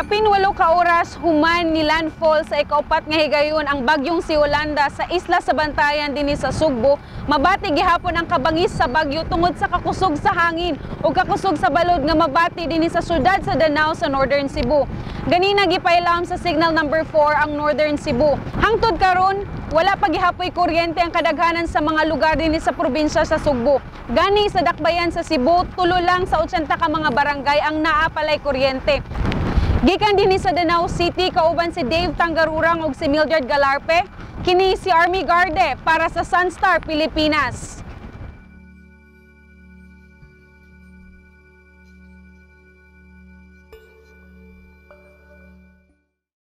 Kapin 8 ka oras human ni landfall sa ikaupat nga higayon ang bagyong si Yolanda sa isla sa Bantayan dinhi sa Sugbo. Mabati gihapon ang kabangis sa bagyo tungod sa kakusog sa hangin ug kakusog sa balod nga mabati dinhi sa syudad sa Danao sa Northern Cebu. Ganina gipailam sa signal number 4 ang Northern Cebu. Hangtod karon wala pa gihapoy kuryente ang kadaghanan sa mga lugar dinhi sa probinsya sa Sugbo. Gani sa dakbayan sa Cebu, tulo lang sa 80 ka mga barangay ang naa palay kuryente. Gikan dinhi sa Danao City, kauban si Dave Tangarurang ug si Mildred Galarpe. Kini si Army Garde para sa Sunstar Pilipinas.